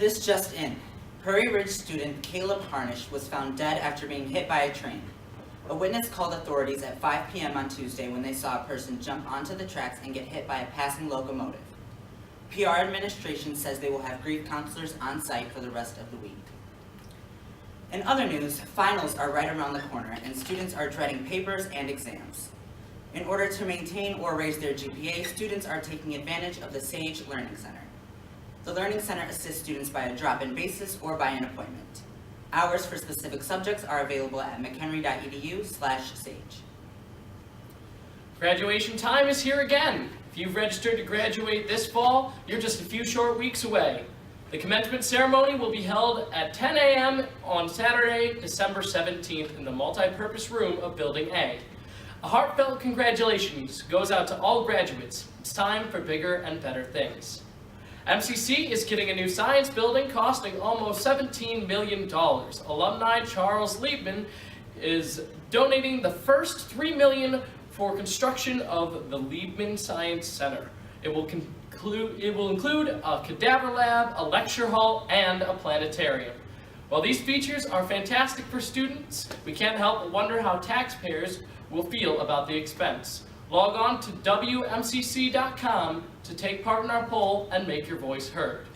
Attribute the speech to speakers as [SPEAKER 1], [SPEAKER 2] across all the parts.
[SPEAKER 1] This just in. Prairie Ridge student Caleb Harnish was found dead after being hit by a train. A witness called authorities at 5 p.m. on Tuesday when they saw a person jump onto the tracks and get hit by a passing locomotive. PR administration says they will have grief counselors on site for the rest of the week. In other news, finals are right around the corner and students are dreading papers and exams. In order to maintain or raise their GPA, students are taking advantage of the SAGE Learning Center. The Learning Center assists students by a drop-in basis or by an appointment. Hours for specific subjects are available at mchenry.edu/SAGE.
[SPEAKER 2] Graduation time is here again. If you've registered to graduate this fall, you're just a few short weeks away. The commencement ceremony will be held at 10 a.m. on Saturday, December 17th in the multi-purpose room of Building A. A heartfelt congratulations goes out to all graduates. It's time for bigger and better things. MCC is getting a new science building costing almost $17 million. Alumni Charles Liebman is donating the first $3 million for construction of the Liebman Science Center. It will include a cadaver lab, a lecture hall, and a planetarium. While these features are fantastic for students, we can't help but wonder how taxpayers will feel about the expense. Log on to WMCC.com to take part in our poll and make your voice heard.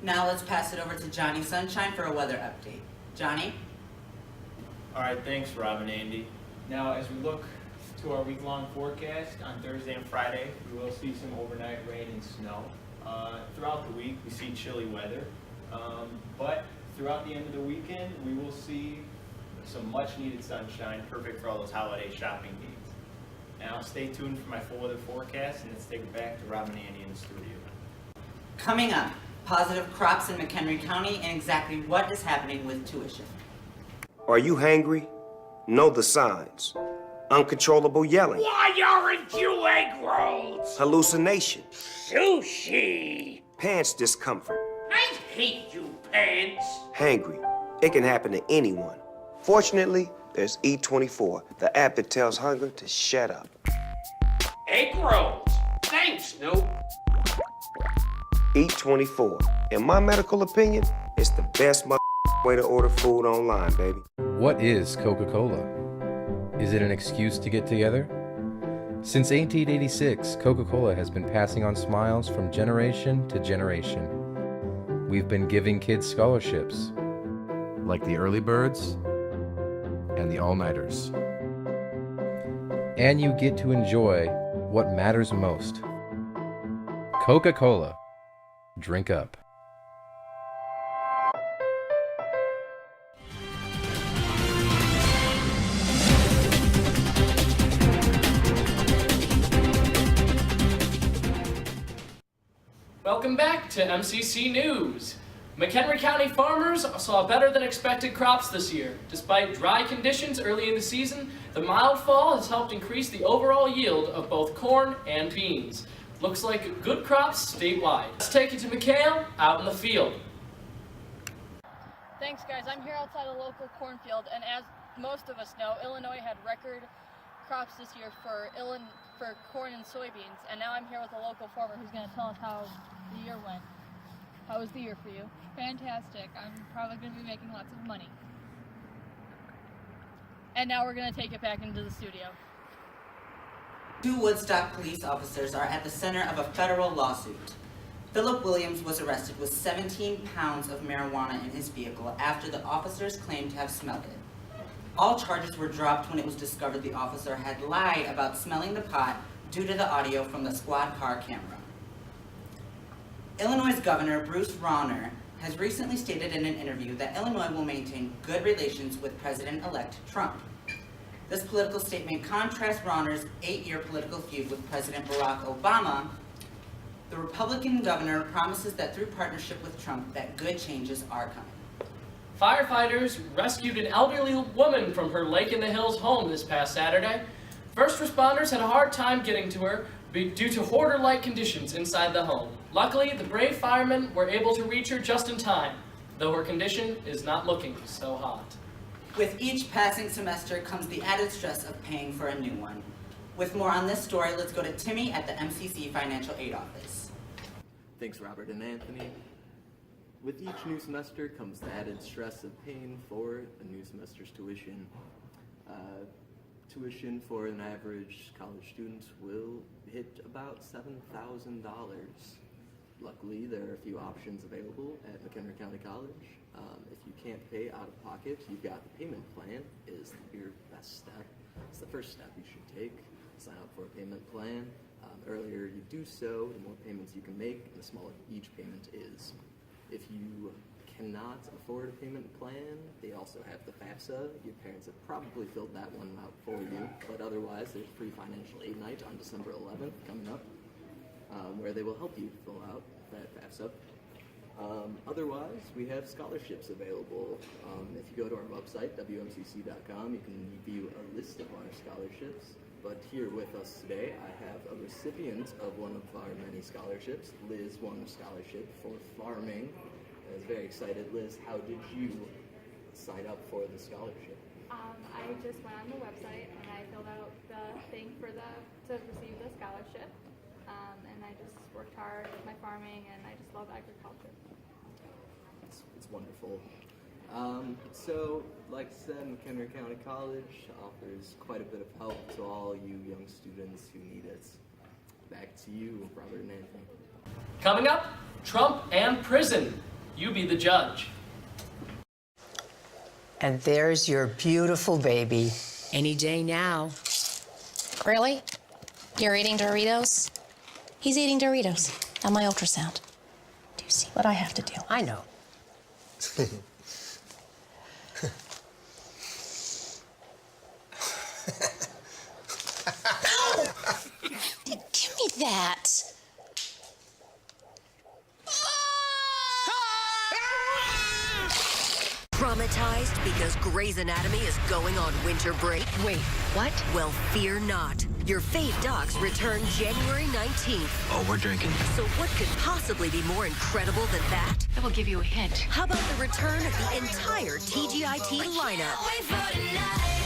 [SPEAKER 1] Now let's pass it over to Johnny Sunshine for a weather update. Johnny?
[SPEAKER 3] All right, thanks, Rob and Andy. Now, as we look to our week-long forecast, on Thursday and Friday, we will see some overnight rain and snow. Throughout the week, we see chilly weather, but throughout the end of the weekend, we will see some much-needed sunshine, perfect for all those holiday shopping needs. Now, stay tuned for my full weather forecast, and let's take it back to Rob and Andy in the studio.
[SPEAKER 1] Coming up, positive crops in McHenry County and exactly what is happening with tuition.
[SPEAKER 4] Are you hangry? Know the signs. Uncontrollable yelling.
[SPEAKER 5] Why aren't you egg rolls?
[SPEAKER 4] Hallucination.
[SPEAKER 5] Sushi.
[SPEAKER 4] Pants discomfort.
[SPEAKER 5] I hate you, pants.
[SPEAKER 4] Hangry. It can happen to anyone. Fortunately, there's E24, the app that tells hunger to shut up.
[SPEAKER 5] Egg rolls. Thanks, Snoop.
[SPEAKER 4] E24. In my medical opinion, it's the best way to order food online, baby.
[SPEAKER 6] What is Coca-Cola? Is it an excuse to get together? Since 1886, Coca-Cola has been passing on smiles from generation to generation. We've been giving kids scholarships, like the early birds and the all-nighters. And you get to enjoy what matters most. Coca-Cola. Drink up.
[SPEAKER 2] Welcome back to MCC News. McHenry County farmers saw better than expected crops this year. Despite dry conditions early in the season, the mild fall has helped increase the overall yield of both corn and beans. Looks like good crops statewide. Let's take it to Mikhail out in the field.
[SPEAKER 7] Thanks, guys. I'm here outside a local cornfield, and as most of us know, Illinois had record crops this year for corn and soybeans, and now I'm here with a local farmer who's going to tell us how the year went. How was the year for you?
[SPEAKER 8] Fantastic. I'm probably going to be making lots of money.
[SPEAKER 7] And now we're going to take it back into the studio.
[SPEAKER 1] 2 Woodstock police officers are at the center of a federal lawsuit. Philip Williams was arrested with 17 pounds of marijuana in his vehicle after the officers claimed to have smelled it. All charges were dropped when it was discovered the officer had lied about smelling the pot due to the audio from the squad car camera. Illinois Governor Bruce Rauner has recently stated in an interview that Illinois will maintain good relations with President-elect Trump. This political statement contrasts Rauner's 8-year political feud with President Barack Obama. The Republican governor promises that through partnership with Trump that good changes are coming.
[SPEAKER 2] Firefighters rescued an elderly woman from her Lake in the Hills home this past Saturday. First responders had a hard time getting to her due to hoarder-like conditions inside the home. Luckily, the brave firemen were able to reach her just in time, though her condition is not looking so hot.
[SPEAKER 1] With each passing semester comes the added stress of paying for a new one. With more on this story, let's go to Timmy at the MCC Financial Aid Office.
[SPEAKER 9] Thanks, Robert and Anthony. With each new semester comes the added stress of paying for a new semester's tuition. Tuition for an average college student will hit about $7,000. Luckily, there are a few options available at McHenry County College. If you can't pay out of pocket, you've got the payment plan is your best step. It's the first step you should take. Sign up for a payment plan. The earlier you do so, the more payments you can make, and the smaller each payment is. If you cannot afford a payment plan, they also have the FAFSA. Your parents have probably filled that one out for you, but otherwise there's free financial aid night on December 11th coming up, where they will help you fill out that FAFSA. Otherwise, we have scholarships available. If you go to our website, WMCC.com, you can view a list of our scholarships. But here with us today, I have a recipient of one of our many scholarships. Liz won a scholarship for farming. I was very excited. Liz, how did you sign up for the scholarship?
[SPEAKER 8] I just went on the website and I filled out the thing to receive the scholarship. And I just worked hard with my farming, and I just love agriculture.
[SPEAKER 9] It's wonderful. So, like I said, McHenry County College offers quite a bit of help to all you young students who need it. Back to you, Robert and Anthony.
[SPEAKER 2] Coming up, Trump and prison. You be the judge.
[SPEAKER 10] And there's your beautiful baby.
[SPEAKER 11] Any day now.
[SPEAKER 12] Really? You're eating Doritos? He's eating Doritos on my ultrasound. Do you see what I have to do?
[SPEAKER 10] I know.
[SPEAKER 12] Give me that.
[SPEAKER 11] Traumatized because Grey's Anatomy is going on winter break?
[SPEAKER 10] Wait, what?
[SPEAKER 11] Well, fear not. Your fave docs return January 19th.
[SPEAKER 13] Oh, we're drinking.
[SPEAKER 11] So what could possibly be more incredible than that?
[SPEAKER 10] I will give you a hint.
[SPEAKER 11] How about the return of the entire TGIT lineup?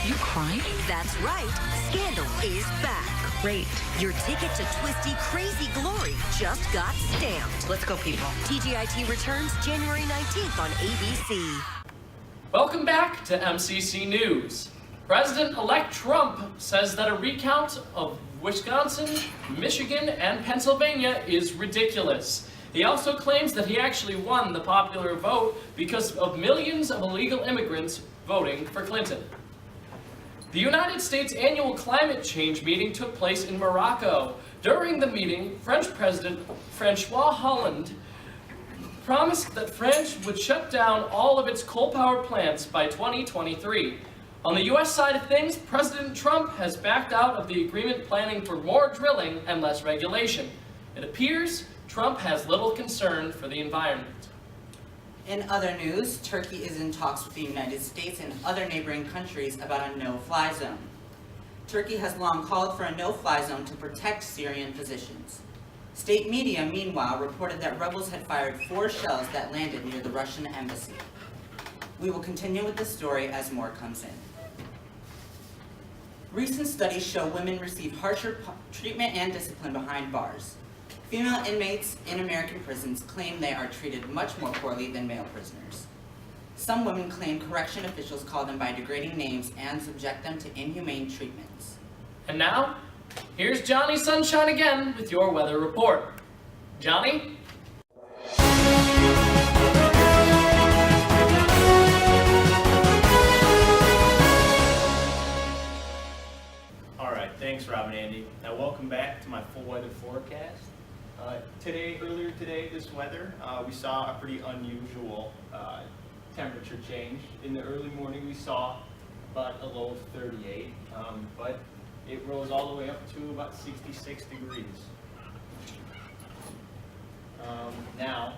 [SPEAKER 10] You crying?
[SPEAKER 11] That's right. Scandal is back.
[SPEAKER 10] Great.
[SPEAKER 11] Your ticket to Twisty Crazy Glory just got stamped.
[SPEAKER 10] Let's go, people.
[SPEAKER 11] TGIT returns January 19th on ABC.
[SPEAKER 2] Welcome back to MCC News. President-elect Trump says that a recount of Wisconsin, Michigan, and Pennsylvania is ridiculous. He also claims that he actually won the popular vote because of millions of illegal immigrants voting for Clinton. The United States annual climate change meeting took place in Morocco. During the meeting, French President François Hollande promised that France would shut down all of its coal-powered plants by 2023. On the U.S. side of things, President Trump has backed out of the agreement, planning for more drilling and less regulation. It appears Trump has little concern for the environment.
[SPEAKER 1] In other news, Turkey is in talks with the United States and other neighboring countries about a no-fly zone. Turkey has long called for a no-fly zone to protect Syrian positions. State media, meanwhile, reported that rebels had fired 4 shells that landed near the Russian embassy. We will continue with the story as more comes in. Recent studies show women receive harsher treatment and discipline behind bars. Female inmates in American prisons claim they are treated much more poorly than male prisoners. Some women claim correction officials call them by degrading names and subject them to inhumane treatments.
[SPEAKER 2] And now, here's Johnny Sunshine again with your weather report. Johnny?
[SPEAKER 3] Alright, thanks Rob and Andy. Now welcome back to my full weather forecast. Earlier today, this weather, we saw a pretty unusual temperature change. In the early morning we saw about a low of 38, but it rose all the way up to about 66 degrees. Now,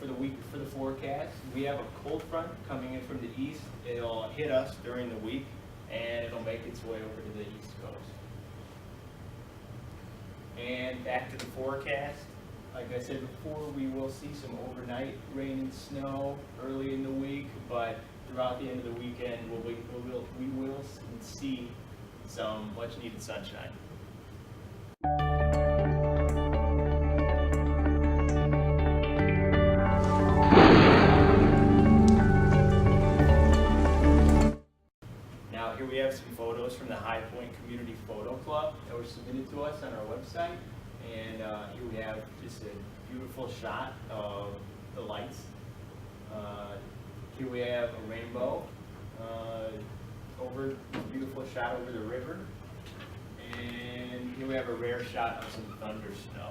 [SPEAKER 3] for the forecast, we have a cold front coming in from the east. It'll hit us during the week, and it'll make its way over to the east coast. And back to the forecast. Like I said before, we will see some overnight rain and snow early in the week, but throughout the end of the weekend, we will see some much needed sunshine. were submitted to us on our website. And here we have just a beautiful shot of the lights. Here we have a rainbow, over a beautiful shot over the river. And here we have a rare shot of some thunder snow.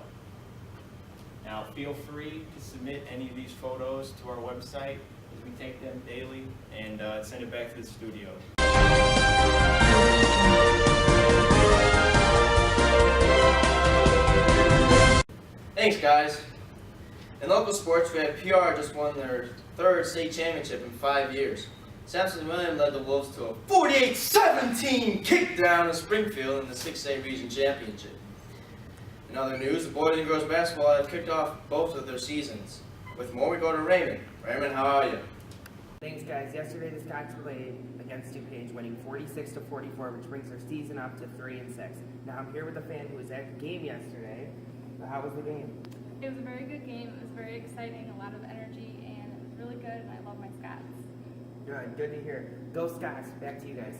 [SPEAKER 3] Now feel free to submit any of these photos to our website as we take them daily and send it back to the studio.
[SPEAKER 13] Thanks, guys. In local sports, we have PR just won their 3rd state championship in 5 years. Samson Williams led the Wolves to a 48-17 kickdown in Springfield in the 6A Region Championship. In other news, the boys and girls basketball have kicked off both of their seasons. With more, we go to Raymond. Raymond, how are you?
[SPEAKER 14] Thanks, guys. Yesterday, the Scots played against DuPage, winning 46-44, which brings their season up to 3-6. Now, I'm here with a fan who was at the game yesterday. How was the game?
[SPEAKER 8] It was a very good game. It was very exciting, a lot of energy, and it was really good, and I love my Scots.
[SPEAKER 14] Good to hear. Go Scots. Back to you guys.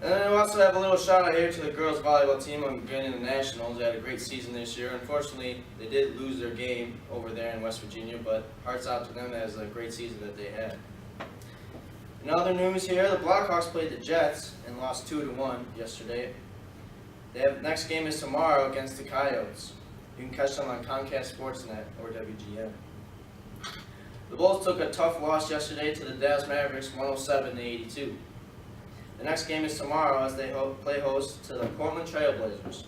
[SPEAKER 13] And we also have a little shout out here to the girls volleyball team on getting the Nationals. They had a great season this year. Unfortunately, they did lose their game over there in West Virginia, but hearts out to them as a great season that they had. In other news here, the Blackhawks played the Jets and lost 2-1 yesterday. Their next game is tomorrow against the Coyotes. You can catch them on Comcast Sportsnet or WGN. The Bulls took a tough loss yesterday to the Dallas Mavericks, 107-82. The next game is tomorrow as they play host to the Portland Trail Blazers.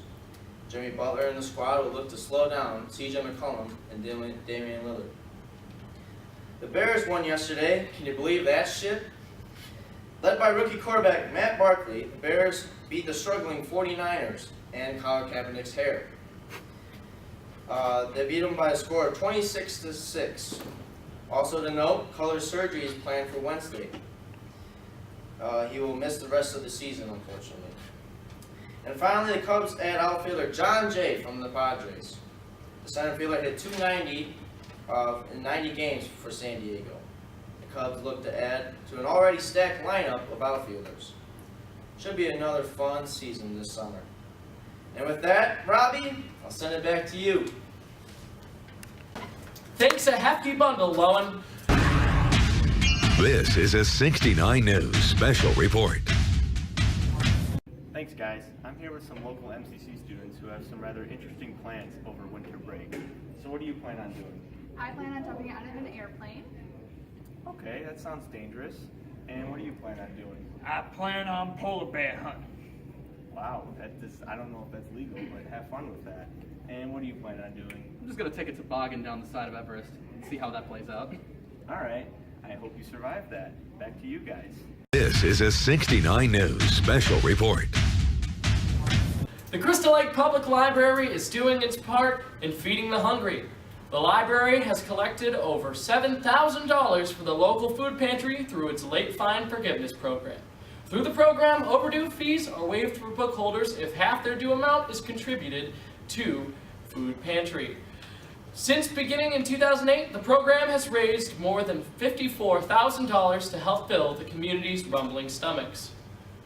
[SPEAKER 13] Jimmy Butler and the squad will look to slow down C.J. McCollum and Damian Lillard. The Bears won yesterday. Can you believe that shit? Led by rookie quarterback Matt Barkley, the Bears beat the struggling 49ers and Colin Kaepernick's hair. They beat them by a score of 26-6. Also to note, color surgery is planned for Wednesday. He will miss the rest of the season, unfortunately. And finally, the Cubs add outfielder John Jay from the Padres. The center fielder hit .290 in 90 games for San Diego. The Cubs look to add to an already stacked lineup of outfielders. Should be another fun season this summer. And with that, Robbie, I'll send it back to you.
[SPEAKER 2] Thanks a hefty bundle, Lowen.
[SPEAKER 15] This is a 69 News special report.
[SPEAKER 3] Thanks, guys. I'm here with some local MCC students who have some rather interesting plans over winter break. So what do you plan on doing?
[SPEAKER 8] I plan on jumping out of an airplane.
[SPEAKER 3] Okay, that sounds dangerous. And what do you plan on doing?
[SPEAKER 5] I plan on polar bear hunting.
[SPEAKER 3] Wow, I don't know if that's legal, but have fun with that. And what do you plan on doing?
[SPEAKER 16] I'm just going to take a toboggan down the side of Everest and see how that plays out.
[SPEAKER 3] All right. I hope you survive that. Back to you guys.
[SPEAKER 15] This is a 69 News special report.
[SPEAKER 2] The Crystal Lake Public Library is doing its part in feeding the hungry. The library has collected over $7,000 for the local food pantry through its late fine forgiveness program. Through the program, overdue fees are waived for book holders if half their due amount is contributed to food pantry. Since beginning in 2008, the program has raised more than $54,000 to help fill the community's rumbling stomachs.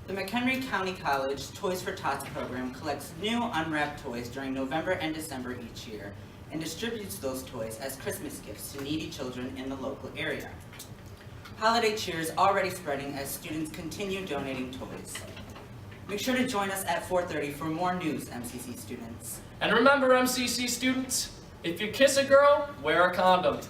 [SPEAKER 1] The McHenry County College Toys for Tots program collects new unwrapped toys during November and December each year and distributes those toys as Christmas gifts to needy children in the local area. Holiday cheer is already spreading as students continue donating toys. Make sure to join us at 4:30 for more news, MCC students.
[SPEAKER 2] And remember, MCC students, if you kiss a girl, wear a condom.